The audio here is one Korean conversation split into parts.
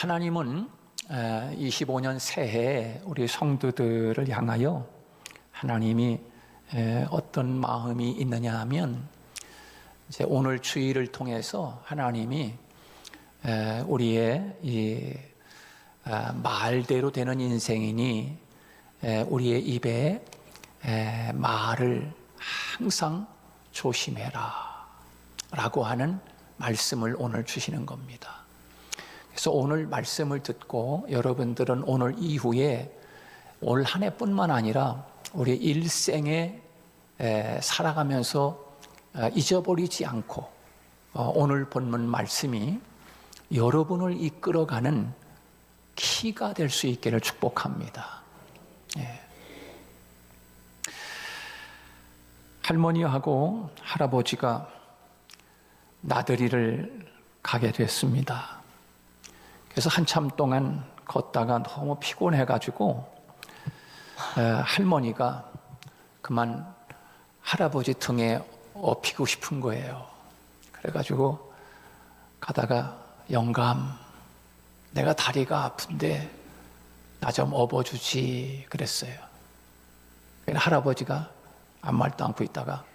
하나님은 25년 새해에 우리 성도들을 향하여 하나님이 어떤 마음이 있느냐 하면, 이제 오늘 주일을 통해서 하나님이 우리의 이 말대로 되는 인생이니 우리의 입에 말을 항상 조심해라 라고 하는 말씀을 오늘 주시는 겁니다. 그래서 오늘 말씀을 듣고 여러분들은 오늘 이후에 올 한 해뿐만 아니라 우리 일생에 살아가면서 잊어버리지 않고 오늘 본문 말씀이 여러분을 이끌어가는 키가 될 수 있기를 축복합니다. 할머니하고 할아버지가 나들이를 가게 됐습니다. 그래서 한참 동안 걷다가 너무 피곤해가지고 할머니가 그만 할아버지 등에 업히고 싶은 거예요. 그래가지고 가다가 영감, 내가 다리가 아픈데 나 좀 업어주지 그랬어요. 할아버지가 아무 말도 않고 있다가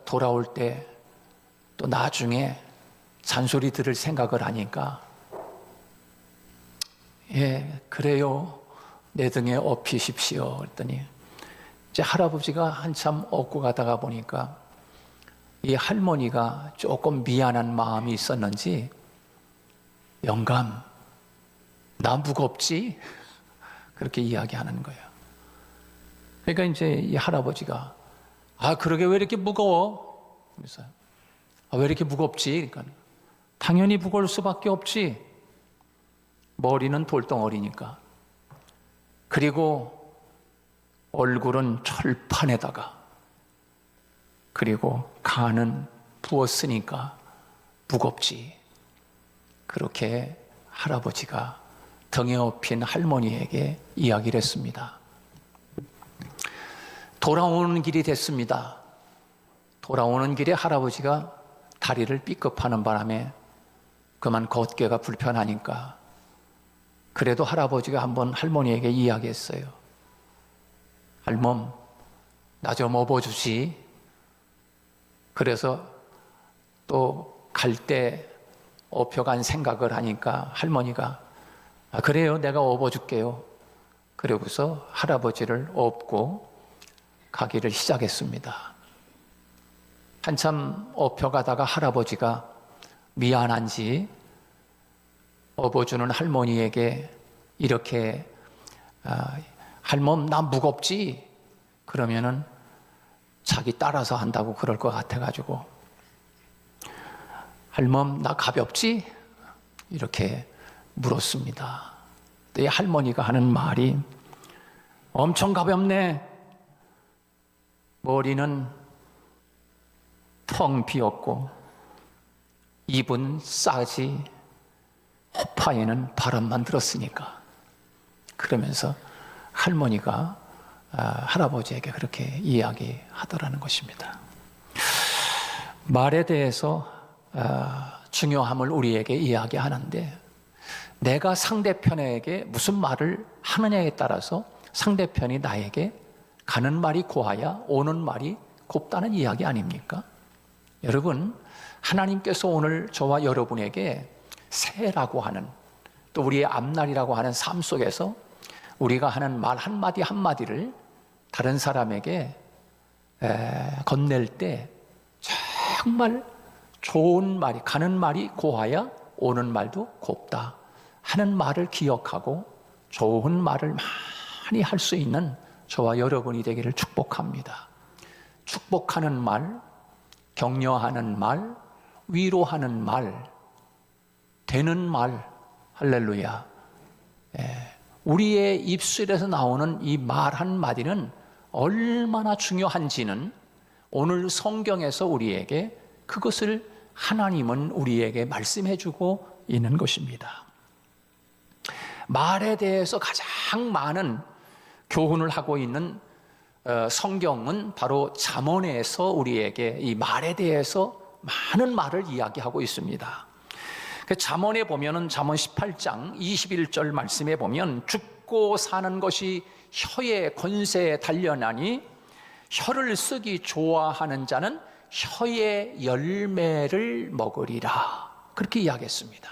돌아올 때 또 나중에 잔소리 들을 생각을 하니까 그래요, 내 등에 업히십시오 그랬더니 이제 할아버지가 한참 업고 가다가 보니까 이 할머니가 조금 미안한 마음이 있었는지 영감, 나 무겁지? 그렇게 이야기하는 거예요. 그러니까 이제 이 할아버지가 그러게 왜 이렇게 무거워? 그래서 왜 이렇게 무겁지? 그러니까 당연히 무거울 수밖에 없지. 머리는 돌덩어리니까. 그리고 얼굴은 철판에다가, 그리고 간은 부었으니까 무겁지. 그렇게 할아버지가 등에 업힌 할머니에게 이야기를 했습니다. 돌아오는 길이 됐습니다. 돌아오는 길에 할아버지가 다리를 삐끗하는 바람에 그만 걷기가 불편하니까 그래도 할아버지가 한번 할머니에게 이야기했어요. 할멈, 나 좀 업어주지. 그래서 또 갈 때 업혀간 생각을 하니까 할머니가 그래요, 내가 업어줄게요. 그러고서 할아버지를 업고 가기를 시작했습니다. 한참 업혀가다가 할아버지가 미안한지 업어주는 할머니에게 이렇게 할멈, 나 무겁지? 그러면은 자기 따라서 한다고 그럴 것 같아가지고 할멈, 나 가볍지? 이렇게 물었습니다. 이 할머니가 하는 말이 엄청 가볍네. 머리는 텅 비었고 입은 싸지, 허파에는 바람만 들었으니까. 그러면서 할머니가 할아버지에게 그렇게 이야기하더라는 것입니다. 말에 대해서 중요함을 우리에게 이야기하는데, 내가 상대편에게 무슨 말을 하느냐에 따라서 상대편이 나에게 가는 말이 고와야 오는 말이 곱다는 이야기 아닙니까? 여러분, 하나님께서 오늘 저와 여러분에게 새해라고 하는, 또 우리의 앞날이라고 하는 삶 속에서 우리가 하는 말 한마디 한마디를 다른 사람에게 건넬 때 정말 좋은 말이, 가는 말이 고와야 오는 말도 곱다 하는 말을 기억하고 좋은 말을 많이 할 수 있는 저와 여러분이 되기를 축복합니다. 축복하는 말, 격려하는 말, 위로하는 말, 되는 말, 할렐루야. 우리의 입술에서 나오는 이 말 한마디는 얼마나 중요한지는 오늘 성경에서 우리에게 그것을 하나님은 우리에게 말씀해 주고 있는 것입니다. 말에 대해서 가장 많은 교훈을 하고 있는 성경은 바로 잠언에서 우리에게 이 말에 대해서 많은 말을 이야기하고 있습니다. 그 잠언에 보면은 잠언 18장 21절 말씀에 보면 죽고 사는 것이 혀의 권세에 달려나니 혀를 쓰기 좋아하는 자는 혀의 열매를 먹으리라. 그렇게 이야기했습니다.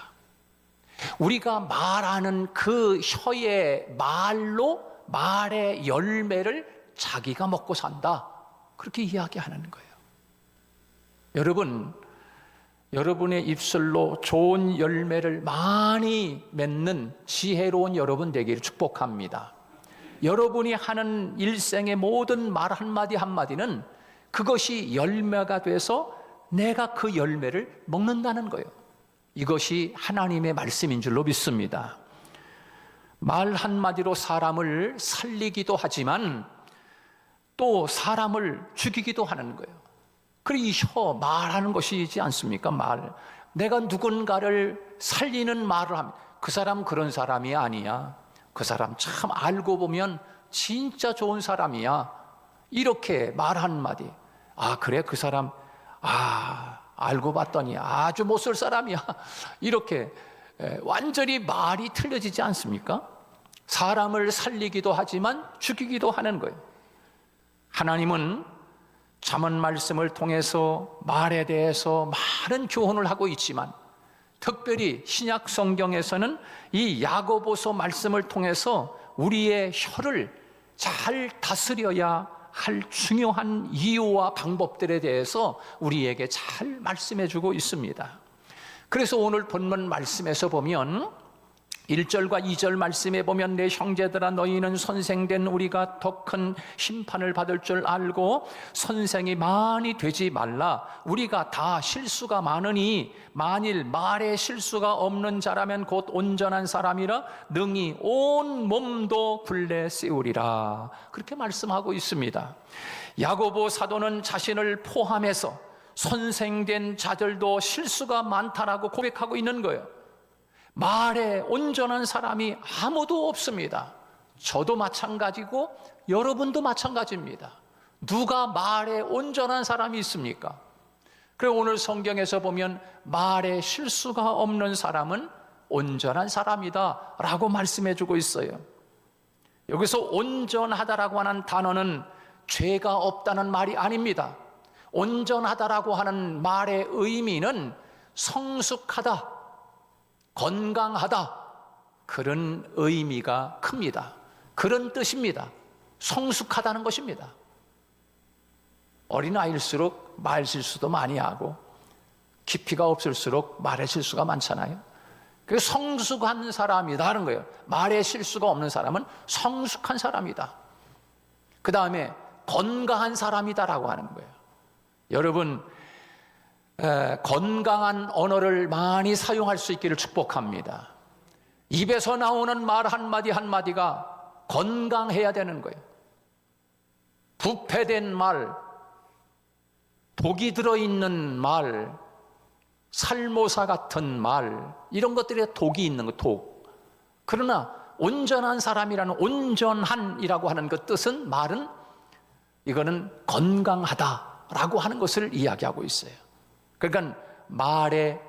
우리가 말하는 그 혀의 말로 말의 열매를 자기가 먹고 산다. 그렇게 이야기하는 거예요. 여러분, 여러분의 입술로 좋은 열매를 많이 맺는 지혜로운 여러분 되기를 축복합니다. 여러분이 하는 일생의 모든 말 한마디 한마디는 그것이 열매가 돼서 내가 그 열매를 먹는다는 거예요. 이것이 하나님의 말씀인 줄로 믿습니다. 말 한마디로 사람을 살리기도 하지만 또 사람을 죽이기도 하는 거예요. 그리고 이 혀, 말하는 것이지 않습니까? 말. 내가 누군가를 살리는 말을 하면 그 사람 그런 사람이 아니야. 그 사람 참 알고 보면 진짜 좋은 사람이야. 이렇게 말 한마디. 아, 그래? 그 사람, 알고 봤더니 아주 못 쓸 사람이야. 이렇게 완전히 말이 틀려지지 않습니까? 사람을 살리기도 하지만 죽이기도 하는 거예요. 하나님은 잠언 말씀을 통해서 말에 대해서 많은 교훈을 하고 있지만 특별히 신약 성경에서는 이 야고보서 말씀을 통해서 우리의 혀를 잘 다스려야 할 중요한 이유와 방법들에 대해서 우리에게 잘 말씀해 주고 있습니다. 그래서 오늘 본문 말씀에서 보면 1절과 2절 말씀에 보면 내 형제들아 너희는 선생된 우리가 더 큰 심판을 받을 줄 알고 선생이 많이 되지 말라. 우리가 다 실수가 많으니 만일 말에 실수가 없는 자라면 곧 온전한 사람이라 능히 온 몸도 굴레 씌우리라. 그렇게 말씀하고 있습니다. 야고보 사도는 자신을 포함해서 선생된 자들도 실수가 많다라고 고백하고 있는 거예요. 말에 온전한 사람이 아무도 없습니다. 저도 마찬가지고 여러분도 마찬가지입니다. 누가 말에 온전한 사람이 있습니까? 그래서 오늘 성경에서 보면 말에 실수가 없는 사람은 온전한 사람이다 라고 말씀해 주고 있어요. 여기서 온전하다라고 하는 단어는 죄가 없다는 말이 아닙니다. 온전하다라고 하는 말의 의미는 성숙하다, 건강하다, 그런 의미가 큽니다. 그런 뜻입니다. 성숙하다는 것입니다. 어린아이일수록 말 실수도 많이 하고 깊이가 없을수록 말의 실수가 많잖아요. 그래서 성숙한 사람이다 하는 거예요. 말의 실수가 없는 사람은 성숙한 사람이다. 그 다음에 건강한 사람이다라고 하는 거예요. 여러분, 건강한 언어를 많이 사용할 수 있기를 축복합니다. 입에서 나오는 말 한마디 한마디가 건강해야 되는 거예요. 부패된 말, 독이 들어있는 말, 살모사 같은 말, 이런 것들에 독이 있는 거, 독. 그러나 온전한 사람이라는 온전한이라고 하는 그 뜻은 말은 이거는 건강하다라고 하는 것을 이야기하고 있어요. 그러니까 말에,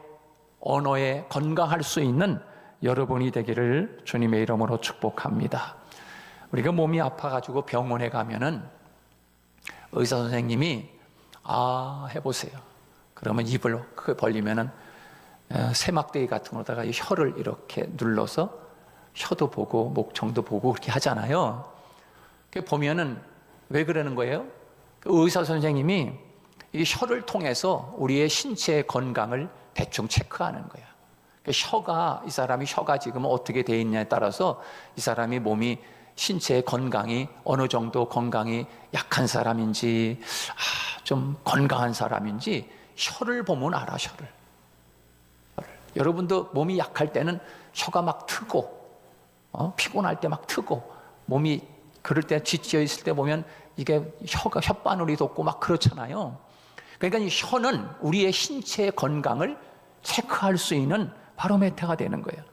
언어에 건강할 수 있는 여러분이 되기를 주님의 이름으로 축복합니다. 우리가 몸이 아파가지고 병원에 가면은 의사 선생님이 해보세요. 그러면 입을 크게 벌리면은 세막대기 같은 거다가 혀를 이렇게 눌러서 혀도 보고 목청도 보고 그렇게 하잖아요. 그 보면은 왜 그러는 거예요? 의사 선생님이 이 혀를 통해서 우리의 신체의 건강을 대충 체크하는 거야. 이 사람이 혀가 지금 어떻게 돼 있냐에 따라서 이 사람이 몸이 신체의 건강이 어느 정도 건강이 약한 사람인지 좀 건강한 사람인지 혀를 보면 알아. 혀를. 여러분도 몸이 약할 때는 혀가 막 트고 피곤할 때 막 트고 몸이 그럴 때 지쳐 있을 때 보면 이게 혓바늘이 돋고 막 그렇잖아요. 그러니까 이 혀는 우리의 신체의 건강을 체크할 수 있는 바로메터가 되는 거예요.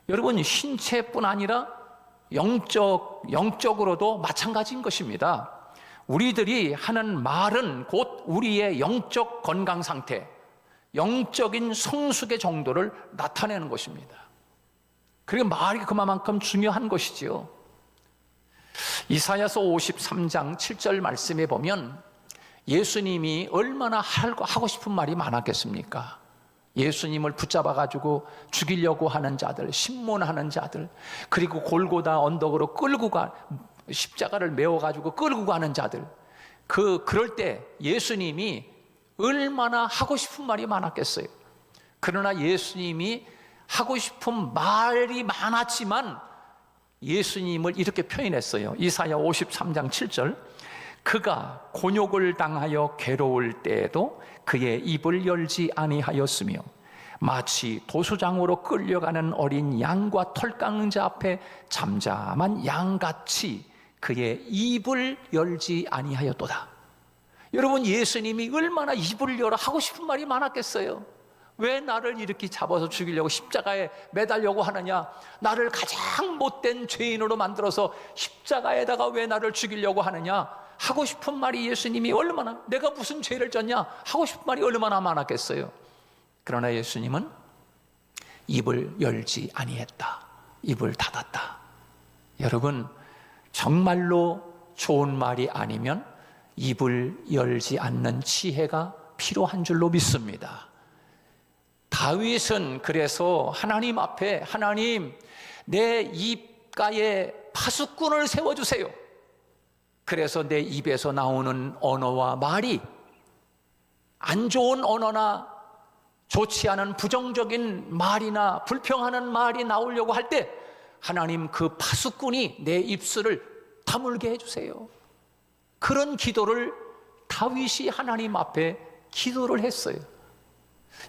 여러분, 신체뿐 아니라 영적으로도 마찬가지인 것입니다. 우리들이 하는 말은 곧 우리의 영적 건강 상태, 영적인 성숙의 정도를 나타내는 것입니다. 그리고 말이 그만큼 중요한 것이지요. 이사야서 53장 7절 말씀에 보면 예수님이 얼마나 하고 싶은 말이 많았겠습니까? 예수님을 붙잡아가지고 죽이려고 하는 자들, 신문하는 자들, 그리고 골고다 언덕으로 십자가를 메워가지고 끌고 가는 자들, 그럴 때 예수님이 얼마나 하고 싶은 말이 많았겠어요. 그러나 예수님이 하고 싶은 말이 많았지만 예수님을 이렇게 표현했어요. 이사야 53장 7절, 그가 곤욕을 당하여 괴로울 때에도 그의 입을 열지 아니하였으며 마치 도수장으로 끌려가는 어린 양과 털 깎는 자 앞에 잠잠한 양같이 그의 입을 열지 아니하였도다. 여러분, 예수님이 얼마나 입을 열어 하고 싶은 말이 많았겠어요. 왜 나를 이렇게 잡아서 죽이려고 십자가에 매달려고 하느냐? 나를 가장 못된 죄인으로 만들어서 십자가에다가 왜 나를 죽이려고 하느냐? 하고 싶은 말이 예수님이 얼마나, 내가 무슨 죄를 졌냐? 하고 싶은 말이 얼마나 많았겠어요. 그러나 예수님은 입을 열지 아니했다. 입을 닫았다. 여러분, 정말로 좋은 말이 아니면 입을 열지 않는 지혜가 필요한 줄로 믿습니다. 다윗은 그래서 하나님 앞에, 하나님, 내 입가에 파수꾼을 세워주세요. 그래서 내 입에서 나오는 언어와 말이 안 좋은 언어나 좋지 않은 부정적인 말이나 불평하는 말이 나오려고 할 때 하나님, 그 파수꾼이 내 입술을 다물게 해주세요. 그런 기도를 다윗이 하나님 앞에 기도를 했어요.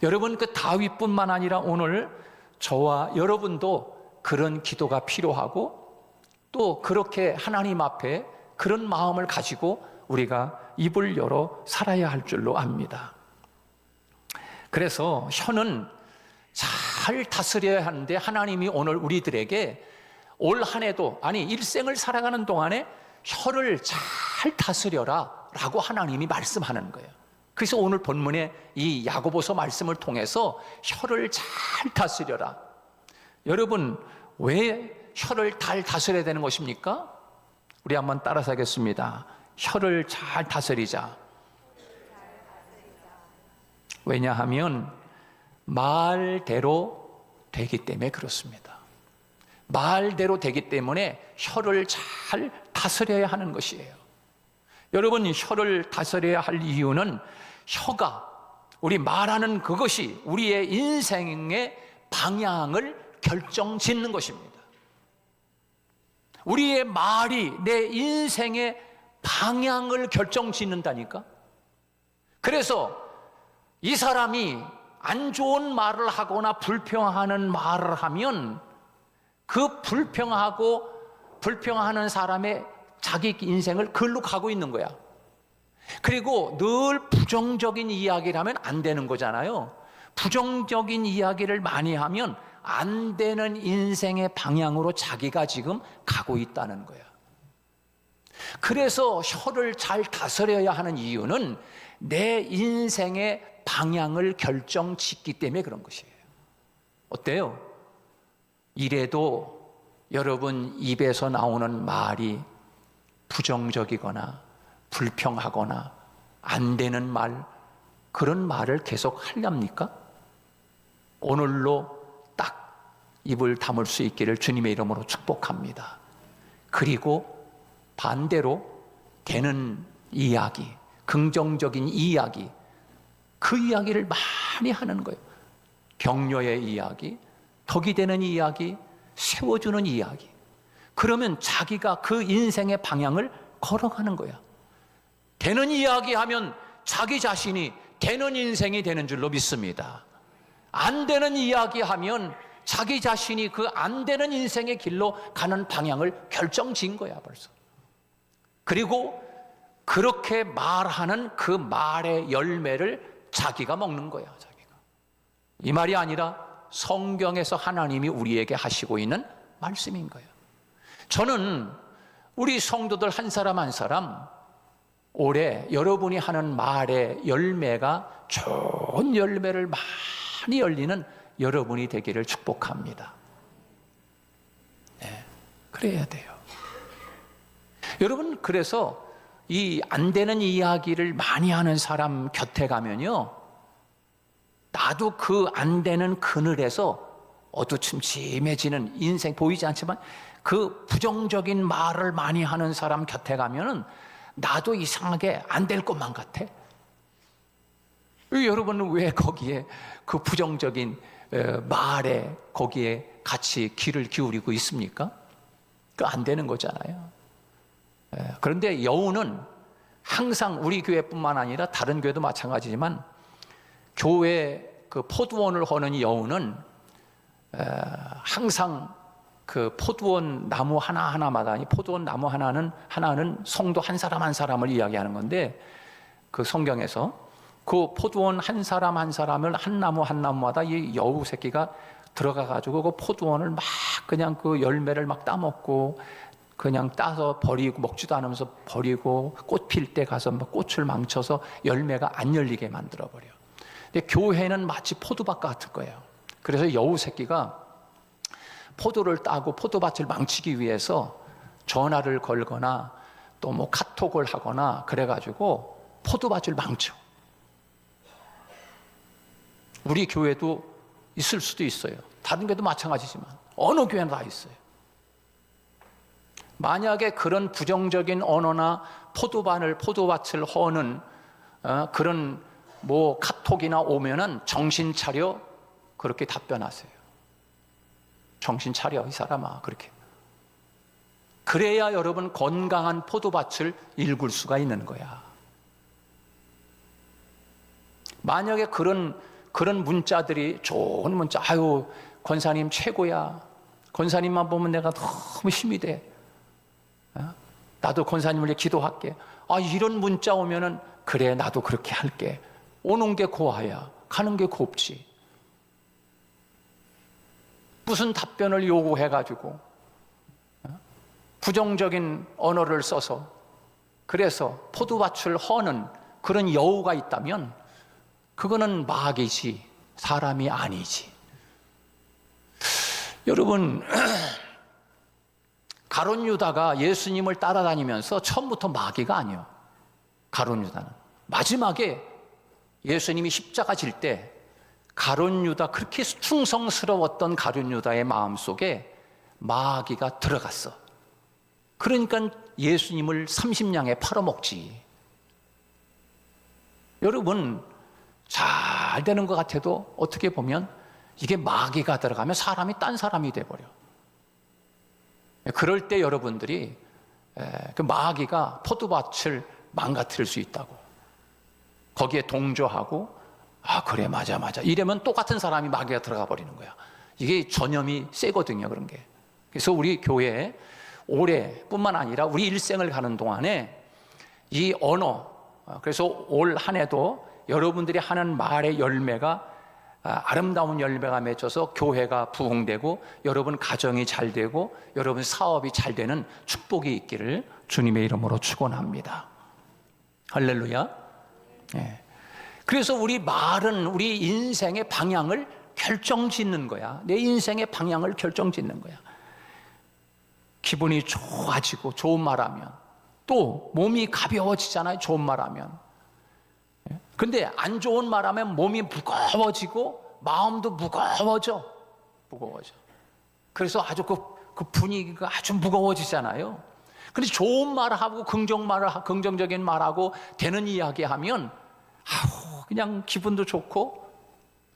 여러분, 그 다윗뿐만 아니라 오늘 저와 여러분도 그런 기도가 필요하고 또 그렇게 하나님 앞에 그런 마음을 가지고 우리가 입을 열어 살아야 할 줄로 압니다. 그래서 혀는 잘 다스려야 하는데 하나님이 오늘 우리들에게 올 한 해도, 아니 일생을 살아가는 동안에 혀를 잘 다스려라 라고 하나님이 말씀하는 거예요. 그래서 오늘 본문의 이 야고보서 말씀을 통해서 혀를 잘 다스려라. 여러분, 왜 혀를 잘 다스려야 되는 것입니까? 우리 한번 따라서 하겠습니다. 혀를 잘 다스리자. 왜냐하면 말대로 되기 때문에 그렇습니다. 말대로 되기 때문에 혀를 잘 다스려야 하는 것이에요. 여러분, 혀를 다스려야 할 이유는 혀가, 우리 말하는 그것이 우리의 인생의 방향을 결정짓는 것입니다. 우리의 말이 내 인생의 방향을 결정짓는다니까. 그래서 이 사람이 안 좋은 말을 하거나 불평하는 말을 하면 그 불평하는 사람의 자기 인생을 글로 가고 있는 거야. 그리고 늘 부정적인 이야기를 하면 안 되는 거잖아요. 부정적인 이야기를 많이 하면 안 되는 인생의 방향으로 자기가 지금 가고 있다는 거야. 그래서 혀를 잘 다스려야 하는 이유는 내 인생의 방향을 결정짓기 때문에 그런 것이에요. 어때요? 이래도 여러분 입에서 나오는 말이 부정적이거나 불평하거나 안 되는 말, 그런 말을 계속 하렵니까? 오늘로 딱 입을 다물 수 있기를 주님의 이름으로 축복합니다. 그리고 반대로 되는 이야기, 긍정적인 이야기, 그 이야기를 많이 하는 거예요. 격려의 이야기, 덕이 되는 이야기, 세워주는 이야기. 그러면 자기가 그 인생의 방향을 걸어가는 거야. 되는 이야기 하면 자기 자신이 되는 인생이 되는 줄로 믿습니다. 안 되는 이야기 하면 자기 자신이 그 안 되는 인생의 길로 가는 방향을 결정진 거야, 벌써. 그리고 그렇게 말하는 그 말의 열매를 자기가 먹는 거야, 자기가. 이 말이 아니라 성경에서 하나님이 우리에게 하시고 있는 말씀인 거예요. 저는 우리 성도들 한 사람 한 사람 올해 여러분이 하는 말의 열매가 좋은 열매를 많이 열리는 여러분이 되기를 축복합니다. 네, 그래야 돼요. 여러분, 그래서 이 안 되는 이야기를 많이 하는 사람 곁에 가면요, 나도 그 안 되는 그늘에서 어두침침해지는 인생 보이지 않지만 그 부정적인 말을 많이 하는 사람 곁에 가면은 나도 이상하게 안 될 것만 같아. 여러분은 왜 거기에 그 부정적인 말에 거기에 같이 귀를 기울이고 있습니까? 그 안 되는 거잖아요. 그런데 여우는 항상 우리 교회뿐만 아니라 다른 교회도 마찬가지지만 교회 그 포도원을 허는 여우는 항상 그 포도원 나무 하나하나마다, 포도원 나무 하나는 성도 한 사람 한 사람을 이야기하는 건데, 그 성경에서 그 포도원 한 사람 한 사람을 한 나무 한 나무마다 이 여우 새끼가 들어가가지고 그 포도원을 막 그냥 그 열매를 막 따먹고 그냥 따서 버리고, 먹지도 않으면서 버리고, 꽃 필 때 가서 막 꽃을 망쳐서 열매가 안 열리게 만들어버려. 근데 교회는 마치 포도밭 같은 거예요. 그래서 여우 새끼가 포도를 따고 포도밭을 망치기 위해서 전화를 걸거나 또 뭐 카톡을 하거나 그래가지고 포도밭을 망쳐. 우리 교회도 있을 수도 있어요. 다른 교회도 마찬가지지만 어느 교회나 다 있어요. 만약에 그런 부정적인 언어나 포도밭을 허는 그런 뭐 카톡이나 오면은 정신 차려, 그렇게 답변하세요. 정신 차려, 이 사람아, 그렇게. 그래야 여러분 건강한 포도밭을 일굴 수가 있는 거야. 만약에 그런 문자들이, 좋은 문자, 아유 권사님 최고야, 권사님만 보면 내가 너무 힘이 돼, 나도 권사님을 위해 기도할게, 이런 문자 오면은 그래 나도 그렇게 할게, 오는 게 고와야 가는 게 곱지. 무슨 답변을 요구해가지고 부정적인 언어를 써서 그래서 포도밭을 허는 그런 여우가 있다면 그거는 마귀지 사람이 아니지. 여러분, 가룟 유다가 예수님을 따라다니면서 처음부터 마귀가 아니에요. 가룟 유다는 마지막에 예수님이 십자가 질 때 가룟 유다, 그렇게 충성스러웠던 가룟 유다의 마음속에 마귀가 들어갔어. 그러니까 예수님을 30냥에 팔아먹지. 여러분, 잘 되는 것 같아도 어떻게 보면 이게 마귀가 들어가면 사람이 딴 사람이 돼버려. 그럴 때 여러분들이 그 마귀가 포도밭을 망가뜨릴 수 있다고, 거기에 동조하고 그래 맞아 이러면 똑같은 사람이 마귀가 들어가 버리는 거야. 이게 전염이 세거든요, 그런 게. 그래서 우리 교회에 올해뿐만 아니라 우리 일생을 가는 동안에 이 언어, 그래서 올 한 해도 여러분들이 하는 말의 열매가 아름다운 열매가 맺혀서 교회가 부흥되고 여러분 가정이 잘 되고 여러분 사업이 잘 되는 축복이 있기를 주님의 이름으로 축원합니다. 할렐루야. 네. 그래서 우리 말은 우리 인생의 방향을 결정짓는 거야. 내 인생의 방향을 결정짓는 거야. 기분이 좋아지고 좋은 말하면, 또 몸이 가벼워지잖아요, 좋은 말하면. 근데 안 좋은 말하면 몸이 무거워지고 마음도 무거워져. 그래서 아주 그 분위기가 아주 무거워지잖아요. 근데 좋은 말하고 긍정적인 말하고 되는 이야기하면 그냥 기분도 좋고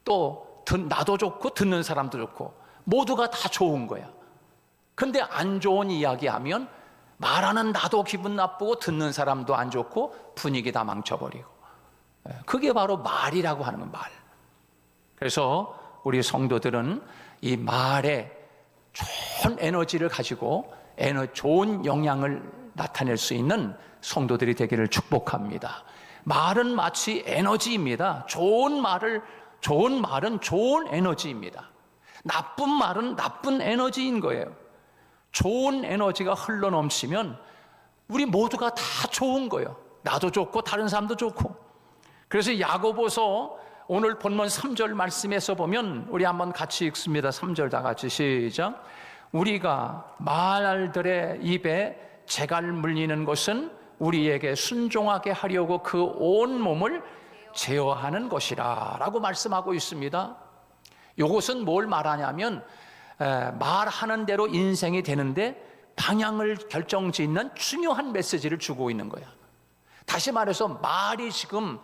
또 나도 좋고 듣는 사람도 좋고 모두가 다 좋은 거야. 근데 안 좋은 이야기하면 말하는 나도 기분 나쁘고 듣는 사람도 안 좋고 분위기 다 망쳐버리고. 그게 바로 말이라고 하는 건 말. 그래서 우리 성도들은 이 말에 좋은 에너지를 가지고 좋은 영향을 나타낼 수 있는 성도들이 되기를 축복합니다. 말은 마치 에너지입니다. 좋은 말은 좋은 에너지입니다. 나쁜 말은 나쁜 에너지인 거예요. 좋은 에너지가 흘러넘치면 우리 모두가 다 좋은 거예요. 나도 좋고 다른 사람도 좋고. 그래서 야고보서 오늘 본문 3절 말씀에서 보면 우리 한번 같이 읽습니다. 3절 다 같이 시작. 우리가 말들의 입에 재갈 물리는 것은 우리에게 순종하게 하려고 그 온 몸을 제어하는 것이라 라고 말씀하고 있습니다. 이것은 뭘 말하냐면 말하는 대로 인생이 되는데 방향을 결정짓는 중요한 메시지를 주고 있는 거야. 다시 말해서 말이 지금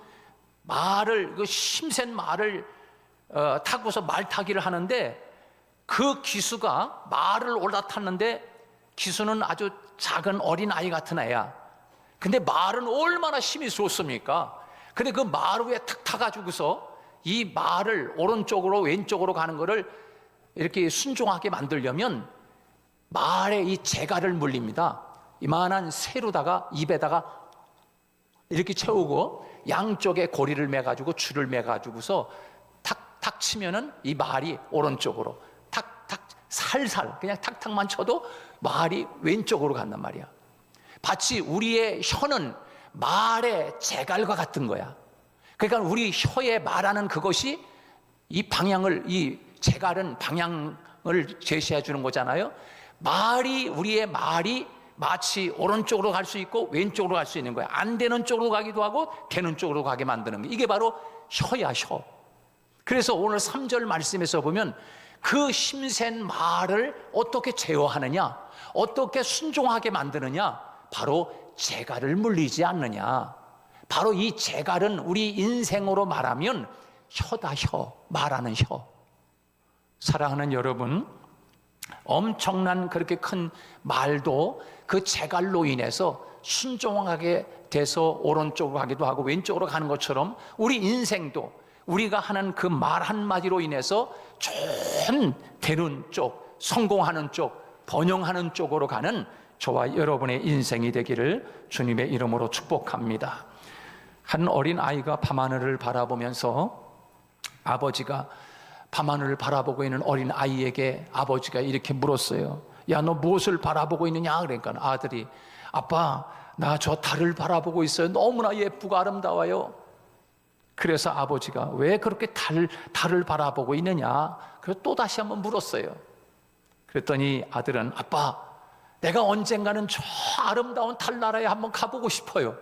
그 힘센 말을 타고서 말 타기를 하는데 그 기수가 말을 올라탔는데 기수는 아주 작은 어린 아이 같은 애야. 근데 말은 얼마나 힘이 좋습니까? 근데 그 말 위에 탁 타가지고서 이 말을 오른쪽으로 왼쪽으로 가는 거를 이렇게 순종하게 만들려면 말에 이 재갈을 물립니다. 이만한 새로다가 입에다가 이렇게 채우고 양쪽에 고리를 매가지고 줄을 매가지고서 탁탁 치면은 이 말이 오른쪽으로 탁탁 살살 그냥 탁탁만 쳐도 말이 왼쪽으로 간단 말이야. 마치 우리의 혀는 말의 재갈과 같은 거야. 그러니까 우리 혀에 말하는 그것이 이 방향을, 이 재갈은 방향을 제시해 주는 거잖아요. 우리의 말이 마치 오른쪽으로 갈 수 있고 왼쪽으로 갈 수 있는 거야. 안 되는 쪽으로 가기도 하고 되는 쪽으로 가게 만드는 거야. 이게 바로 혀야, 혀. 그래서 오늘 3절 말씀에서 보면 그 힘센 말을 어떻게 제어하느냐, 어떻게 순종하게 만드느냐, 바로 재갈을 물리지 않느냐. 바로 이 재갈은 우리 인생으로 말하면 혀다, 혀. 말하는 혀. 사랑하는 여러분, 엄청난 그렇게 큰 말도 그 재갈로 인해서 순종하게 돼서 오른쪽으로 가기도 하고 왼쪽으로 가는 것처럼 우리 인생도 우리가 하는 그 말 한마디로 인해서 좋은 되는 쪽, 성공하는 쪽, 번영하는 쪽으로 가는 저와 여러분의 인생이 되기를 주님의 이름으로 축복합니다. 한 어린 아이가 밤하늘을 바라보면서 아버지가 밤하늘을 바라보고 있는 어린 아이에게 아버지가 이렇게 물었어요. 야, 너 무엇을 바라보고 있느냐? 그러니까 아들이, 아빠, 나 저 달을 바라보고 있어요. 너무나 예쁘고 아름다워요. 그래서 아버지가 왜 그렇게 달을 바라보고 있느냐? 그래서 또 다시 한번 물었어요. 그랬더니 아들은, 아빠, 내가 언젠가는 저 아름다운 달나라에 한번 가보고 싶어요.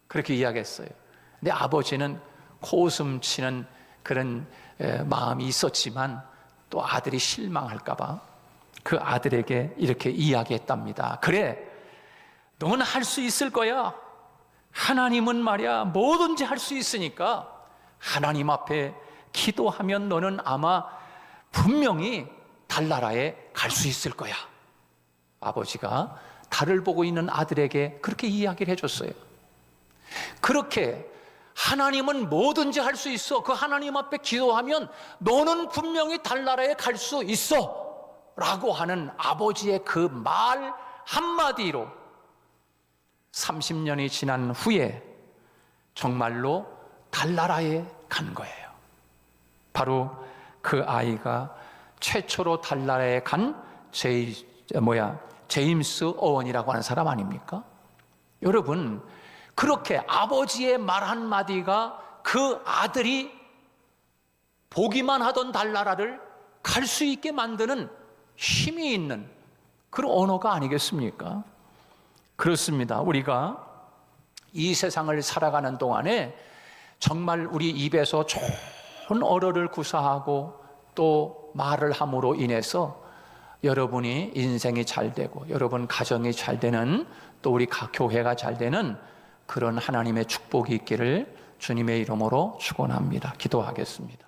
그렇게 이야기했어요. 근데 아버지는 코웃음 치는 그런 마음이 있었지만 또 아들이 실망할까 봐 그 아들에게 이렇게 이야기했답니다. 그래, 넌 할 수 있을 거야. 하나님은 말이야 뭐든지 할 수 있으니까 하나님 앞에 기도하면 너는 아마 분명히 달나라에 갈 수 있을 거야. 아버지가 달을 보고 있는 아들에게 그렇게 이야기를 해줬어요. 그렇게 하나님은 뭐든지 할 수 있어. 그 하나님 앞에 기도하면 너는 분명히 달나라에 갈 수 있어 라고 하는 아버지의 그 말 한마디로 30년이 지난 후에 정말로 달나라에 간 거예요. 바로 그 아이가 최초로 달나라에 간 제임스 어원이라고 하는 사람 아닙니까? 여러분, 그렇게 아버지의 말 한마디가 그 아들이 보기만 하던 달나라를 갈 수 있게 만드는 힘이 있는 그런 언어가 아니겠습니까? 그렇습니다. 우리가 이 세상을 살아가는 동안에 정말 우리 입에서 좋은 언어를 구사하고 또 말을 함으로 인해서 여러분이 인생이 잘 되고 여러분 가정이 잘 되는 또 우리 교회가 잘 되는 그런 하나님의 축복이 있기를 주님의 이름으로 축원합니다. 기도하겠습니다.